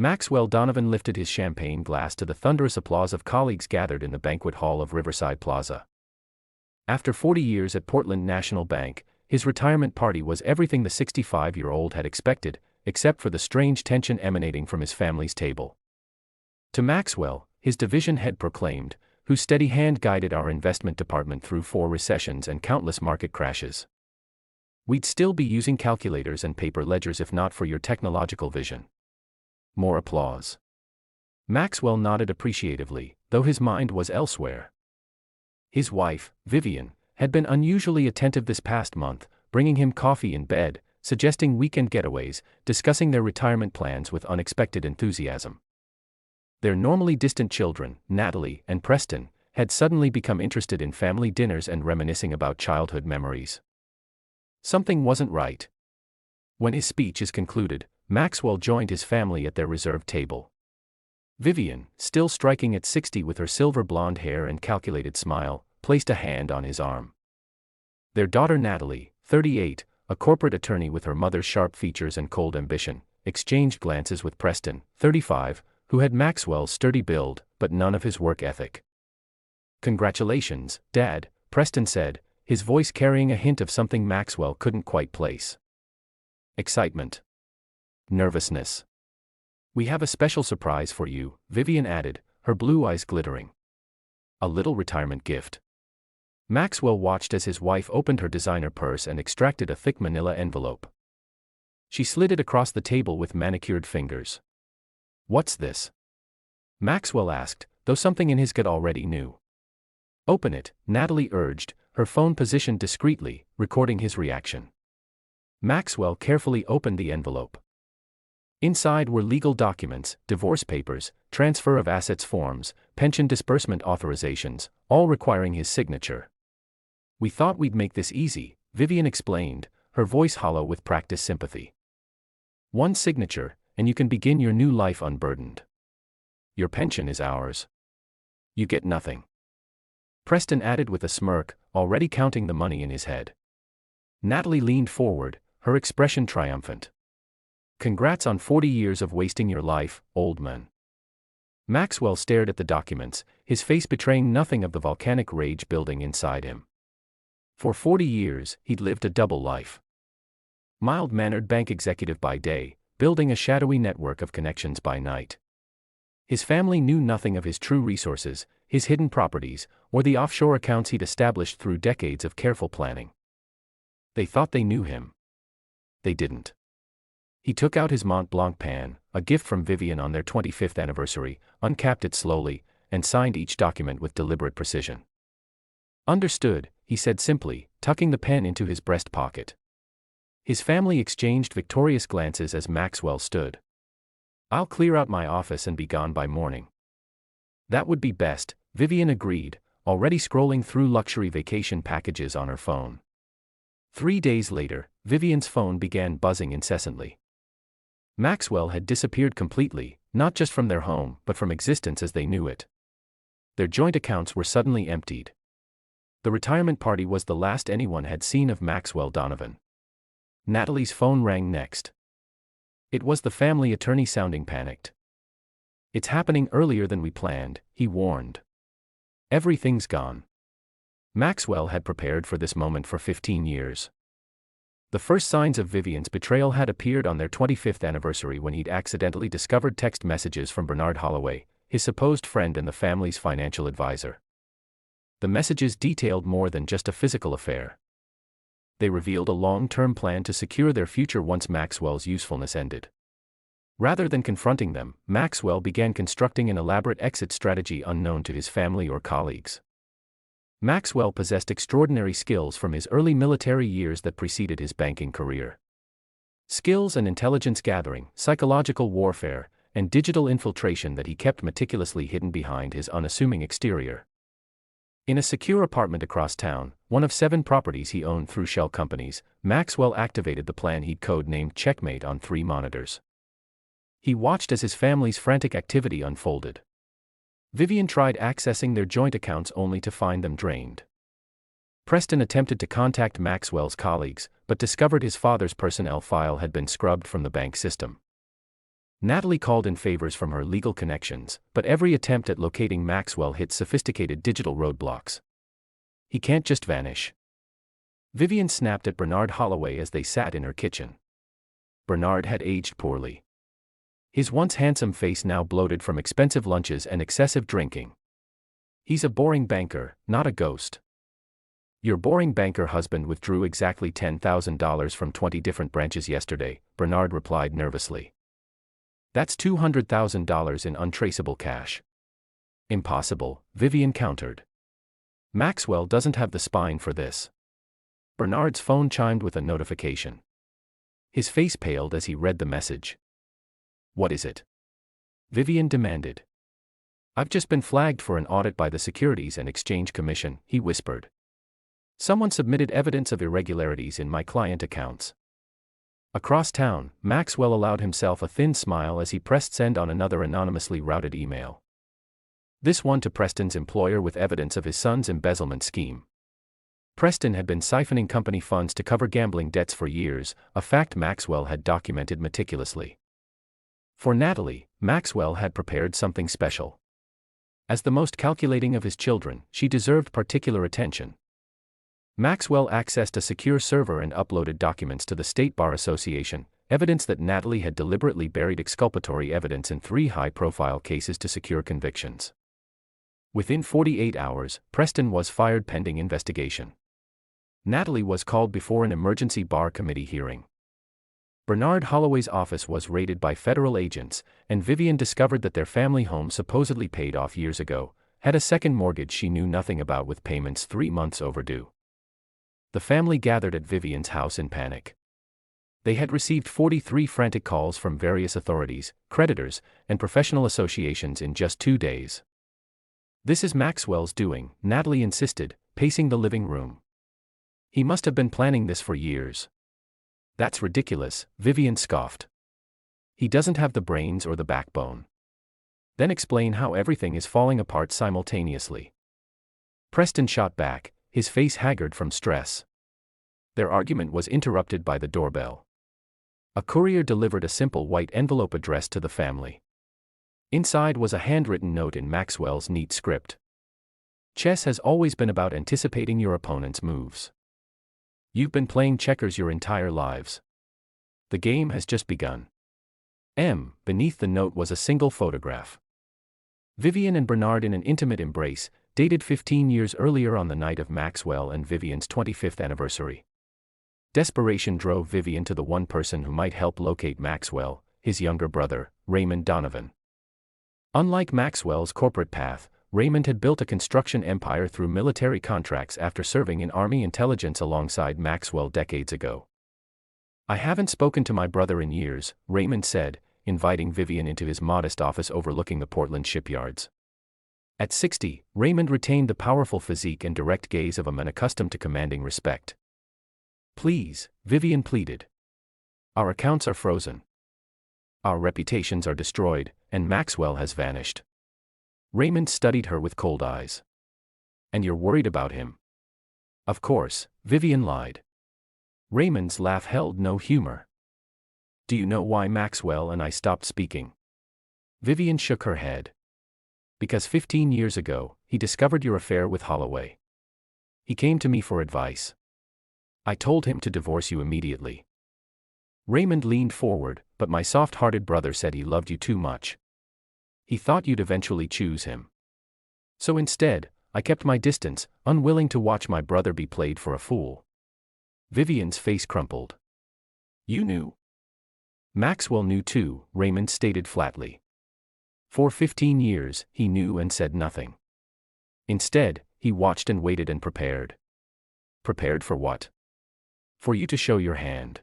Maxwell Donovan lifted his champagne glass to the thunderous applause of colleagues gathered in the banquet hall of Riverside Plaza. After 40 years at Portland National Bank, his retirement party was everything the 65-year-old had expected, except for the strange tension emanating from his family's table. To Maxwell, his division head proclaimed, whose steady hand guided our investment department through 4 recessions and countless market crashes, "We'd still be using calculators and paper ledgers if not for your technological vision." More applause. Maxwell nodded appreciatively, though his mind was elsewhere. His wife, Vivian, had been unusually attentive this past month, bringing him coffee in bed, suggesting weekend getaways, discussing their retirement plans with unexpected enthusiasm. Their normally distant children, Natalie and Preston, had suddenly become interested in family dinners and reminiscing about childhood memories. Something wasn't right. When his speech is concluded, Maxwell joined his family at their reserved table. Vivian, still striking at 60 with her silver blonde hair and calculated smile, placed a hand on his arm. Their daughter Natalie, 38, a corporate attorney with her mother's sharp features and cold ambition, exchanged glances with Preston, 35, who had Maxwell's sturdy build, but none of his work ethic. "Congratulations, Dad," Preston said, his voice carrying a hint of something Maxwell couldn't quite place. Excitement. Nervousness. "We have a special surprise for you," Vivian added, her blue eyes glittering. "A little retirement gift." Maxwell watched as his wife opened her designer purse and extracted a thick manila envelope. She slid it across the table with manicured fingers. "What's this?" Maxwell asked, though something in his gut already knew. "Open it," Natalie urged, her phone positioned discreetly, recording his reaction. Maxwell carefully opened the envelope. Inside were legal documents, divorce papers, transfer of assets forms, pension disbursement authorizations, all requiring his signature. "We thought we'd make this easy," Vivian explained, her voice hollow with practiced sympathy. "One signature, and you can begin your new life unburdened. Your pension is ours. You get nothing." Preston added with a smirk, already counting the money in his head. Natalie leaned forward, her expression triumphant. "Congrats on 40 years of wasting your life, old man." Maxwell stared at the documents, his face betraying nothing of the volcanic rage building inside him. For 40 years, he'd lived a double life. Mild-mannered bank executive by day, building a shadowy network of connections by night. His family knew nothing of his true resources, his hidden properties, or the offshore accounts he'd established through decades of careful planning. They thought they knew him. They didn't. He took out his Mont Blanc pan, a gift from Vivian on their 25th anniversary, uncapped it slowly, and signed each document with deliberate precision. "Understood," he said simply, tucking the pen into his breast pocket. His family exchanged victorious glances as Maxwell stood. "I'll clear out my office and be gone by morning." "That would be best," Vivian agreed, already scrolling through luxury vacation packages on her phone. 3 days later, Vivian's phone began buzzing incessantly. Maxwell had disappeared completely, not just from their home, but from existence as they knew it. Their joint accounts were suddenly emptied. The retirement party was the last anyone had seen of Maxwell Donovan. Natalie's phone rang next. It was the family attorney sounding panicked. "It's happening earlier than we planned," he warned. "Everything's gone." Maxwell had prepared for this moment for 15 years. The first signs of Vivian's betrayal had appeared on their 25th anniversary when he'd accidentally discovered text messages from Bernard Holloway, his supposed friend and the family's financial advisor. The messages detailed more than just a physical affair. They revealed a long-term plan to secure their future once Maxwell's usefulness ended. Rather than confronting them, Maxwell began constructing an elaborate exit strategy unknown to his family or colleagues. Maxwell possessed extraordinary skills from his early military years that preceded his banking career. Skills and intelligence gathering, psychological warfare, and digital infiltration that he kept meticulously hidden behind his unassuming exterior. In a secure apartment across town, one of 7 properties he owned through shell companies, Maxwell activated the plan he'd code-named Checkmate on 3 monitors. He watched as his family's frantic activity unfolded. Vivian tried accessing their joint accounts only to find them drained. Preston attempted to contact Maxwell's colleagues, but discovered his father's personnel file had been scrubbed from the bank system. Natalie called in favors from her legal connections, but every attempt at locating Maxwell hit sophisticated digital roadblocks. He can't just vanish. Vivian snapped at Bernard Holloway as they sat in her kitchen. Bernard had aged poorly. His once handsome face now bloated from expensive lunches and excessive drinking. He's a boring banker, not a ghost. Your boring banker husband withdrew exactly $10,000 from 20 different branches yesterday, Bernard replied nervously. That's $200,000 in untraceable cash. Impossible, Vivian countered. Maxwell doesn't have the spine for this. Bernard's phone chimed with a notification. His face paled as he read the message. What is it? Vivian demanded. I've just been flagged for an audit by the Securities and Exchange Commission, he whispered. Someone submitted evidence of irregularities in my client accounts. Across town, Maxwell allowed himself a thin smile as he pressed send on another anonymously routed email. This one to Preston's employer with evidence of his son's embezzlement scheme. Preston had been siphoning company funds to cover gambling debts for years, a fact Maxwell had documented meticulously. For Natalie, Maxwell had prepared something special. As the most calculating of his children, she deserved particular attention. Maxwell accessed a secure server and uploaded documents to the State Bar Association, evidence that Natalie had deliberately buried exculpatory evidence in 3 high-profile cases to secure convictions. Within 48 hours, Preston was fired pending investigation. Natalie was called before an emergency bar committee hearing. Bernard Holloway's office was raided by federal agents, and Vivian discovered that their family home, supposedly paid off years ago, had a second mortgage she knew nothing about with payments 3 months overdue. The family gathered at Vivian's house in panic. They had received 43 frantic calls from various authorities, creditors, and professional associations in just 2 days. This is Maxwell's doing, Natalie insisted, pacing the living room. He must have been planning this for years. That's ridiculous, Vivian scoffed. He doesn't have the brains or the backbone. Then explain how everything is falling apart simultaneously. Preston shot back, his face haggard from stress. Their argument was interrupted by the doorbell. A courier delivered a simple white envelope addressed to the family. Inside was a handwritten note in Maxwell's neat script. Chess has always been about anticipating your opponent's moves. You've been playing checkers your entire lives. The game has just begun. Beneath the note was a single photograph. Vivian and Bernard in an intimate embrace, dated 15 years earlier on the night of Maxwell and Vivian's 25th anniversary. Desperation drove Vivian to the one person who might help locate Maxwell, his younger brother, Raymond Donovan. Unlike Maxwell's corporate path, Raymond had built a construction empire through military contracts after serving in Army intelligence alongside Maxwell decades ago. I haven't spoken to my brother in years, Raymond said, inviting Vivian into his modest office overlooking the Portland shipyards. At 60, Raymond retained the powerful physique and direct gaze of a man accustomed to commanding respect. Please, Vivian pleaded. Our accounts are frozen. Our reputations are destroyed, and Maxwell has vanished. Raymond studied her with cold eyes. And you're worried about him? Of course, Vivian lied. Raymond's laugh held no humor. Do you know why Maxwell and I stopped speaking? Vivian shook her head. Because 15 years ago, he discovered your affair with Holloway. He came to me for advice. I told him to divorce you immediately. Raymond leaned forward, but my soft-hearted brother said he loved you too much. He thought you'd eventually choose him. So instead, I kept my distance, unwilling to watch my brother be played for a fool. Vivian's face crumpled. You knew. Maxwell knew too, Raymond stated flatly. For 15 years, he knew and said nothing. Instead, he watched and waited and prepared. Prepared for what? For you to show your hand.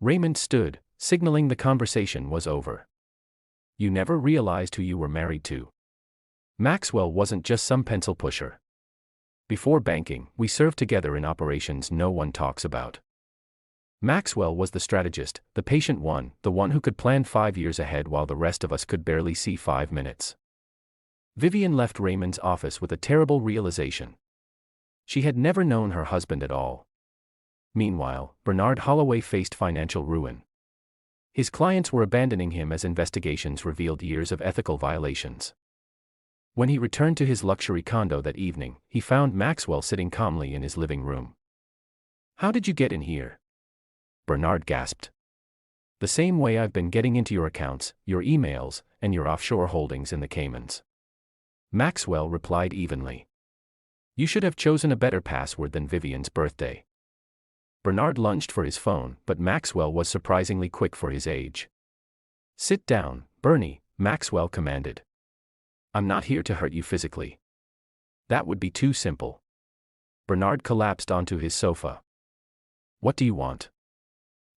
Raymond stood, signaling the conversation was over. You never realized who you were married to. Maxwell wasn't just some pencil pusher. Before banking, we served together in operations no one talks about. Maxwell was the strategist, the patient one, the one who could plan 5 years ahead while the rest of us could barely see 5 minutes. Vivian left Raymond's office with a terrible realization. She had never known her husband at all. Meanwhile, Bernard Holloway faced financial ruin. His clients were abandoning him as investigations revealed years of ethical violations. When he returned to his luxury condo that evening, he found Maxwell sitting calmly in his living room. "How did you get in here?" Bernard gasped. "The same way I've been getting into your accounts, your emails, and your offshore holdings in the Caymans." Maxwell replied evenly. "You should have chosen a better password than Vivian's birthday." Bernard lunged for his phone, but Maxwell was surprisingly quick for his age. "Sit down, Bernie," Maxwell commanded. "I'm not here to hurt you physically." "That would be too simple." Bernard collapsed onto his sofa. "What do you want?"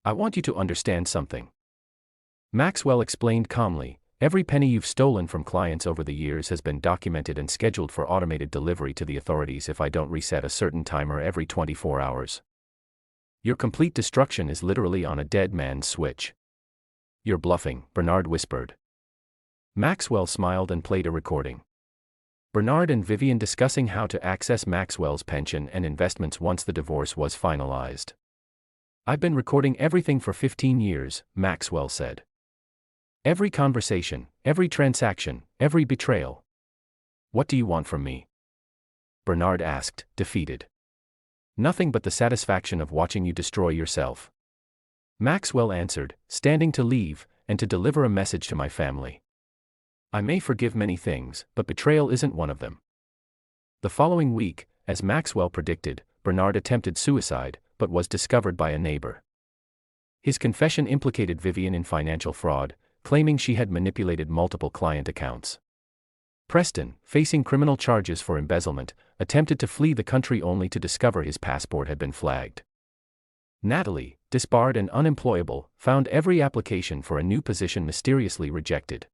"I want you to understand something." Maxwell explained calmly, "Every penny you've stolen from clients over the years has been documented and scheduled for automated delivery to the authorities if I don't reset a certain timer every 24 hours. Your complete destruction is literally on a dead man's switch." "You're bluffing," Bernard whispered. Maxwell smiled and played a recording. Bernard and Vivian discussing how to access Maxwell's pension and investments once the divorce was finalized. "I've been recording everything for 15 years, Maxwell said. "Every conversation, every transaction, every betrayal." "What do you want from me?" Bernard asked, defeated. "Nothing but the satisfaction of watching you destroy yourself." Maxwell answered, "Standing to leave, and to deliver a message to my family. I may forgive many things, but betrayal isn't one of them." The following week, as Maxwell predicted, Bernard attempted suicide, but was discovered by a neighbor. His confession implicated Vivian in financial fraud, claiming she had manipulated multiple client accounts. Preston, facing criminal charges for embezzlement, attempted to flee the country only to discover his passport had been flagged. Natalie, disbarred and unemployable, found every application for a new position mysteriously rejected.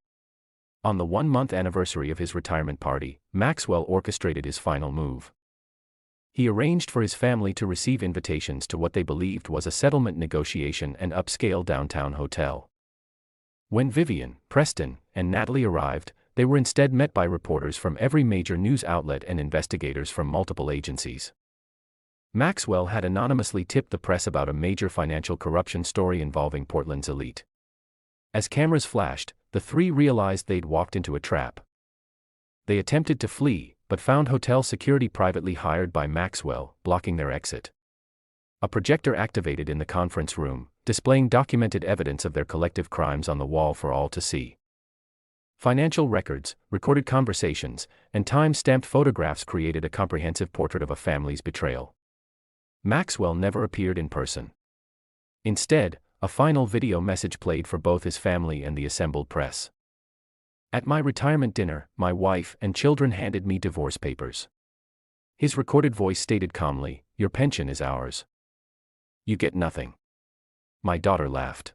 On the one-month anniversary of his retirement party, Maxwell orchestrated his final move. He arranged for his family to receive invitations to what they believed was a settlement negotiation and upscale downtown hotel. When Vivian, Preston, and Natalie arrived, they were instead met by reporters from every major news outlet and investigators from multiple agencies. Maxwell had anonymously tipped the press about a major financial corruption story involving Portland's elite. As cameras flashed, the three realized they'd walked into a trap. They attempted to flee, but found hotel security privately hired by Maxwell, blocking their exit. A projector activated in the conference room, displaying documented evidence of their collective crimes on the wall for all to see. Financial records, recorded conversations, and time-stamped photographs created a comprehensive portrait of a family's betrayal. Maxwell never appeared in person. Instead, a final video message played for both his family and the assembled press. "At my retirement dinner, my wife and children handed me divorce papers." His recorded voice stated calmly, "Your pension is ours. You get nothing." My daughter laughed.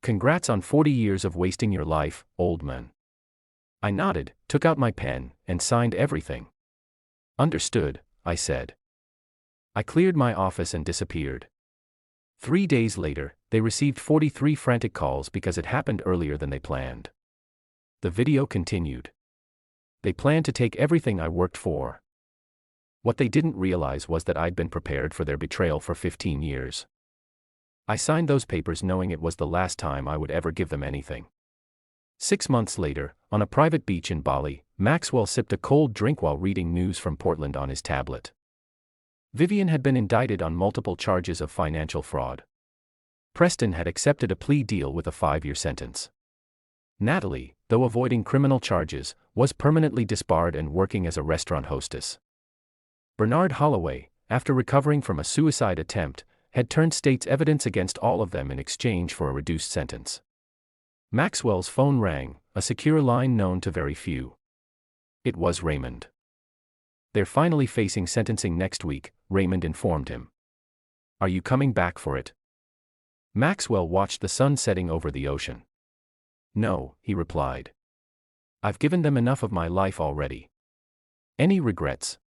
"Congrats on 40 years of wasting your life, old man." I nodded, took out my pen, and signed everything. "Understood," I said. I cleared my office and disappeared. 3 days later, they received 43 frantic calls because it happened earlier than they planned. The video continued. "They planned to take everything I worked for." What they didn't realize was that I'd been prepared for their betrayal for 15 years. I signed those papers knowing it was the last time I would ever give them anything. 6 months later, on a private beach in Bali, Maxwell sipped a cold drink while reading news from Portland on his tablet. Vivian had been indicted on multiple charges of financial fraud. Preston had accepted a plea deal with a 5-year sentence. Natalie, though avoiding criminal charges, was permanently disbarred and working as a restaurant hostess. Bernard Holloway, after recovering from a suicide attempt, had turned state's evidence against all of them in exchange for a reduced sentence. Maxwell's phone rang, a secure line known to very few. It was Raymond. "They're finally facing sentencing next week," Raymond informed him. "Are you coming back for it?" Maxwell watched the sun setting over the ocean. "No," he replied. "I've given them enough of my life already." "Any regrets?"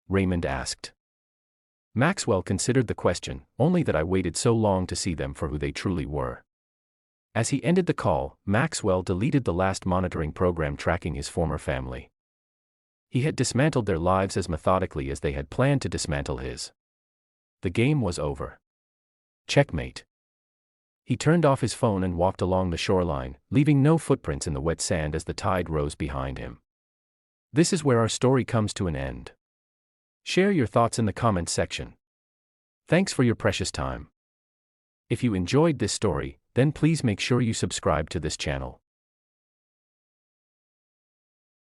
Raymond asked. Maxwell considered the question, "Only that I waited so long to see them for who they truly were." As he ended the call, Maxwell deleted the last monitoring program tracking his former family. He had dismantled their lives as methodically as they had planned to dismantle his. The game was over. Checkmate. He turned off his phone and walked along the shoreline, leaving no footprints in the wet sand as the tide rose behind him. This is where our story comes to an end. Share your thoughts in the comments section. Thanks for your precious time. If you enjoyed this story, then please make sure you subscribe to this channel.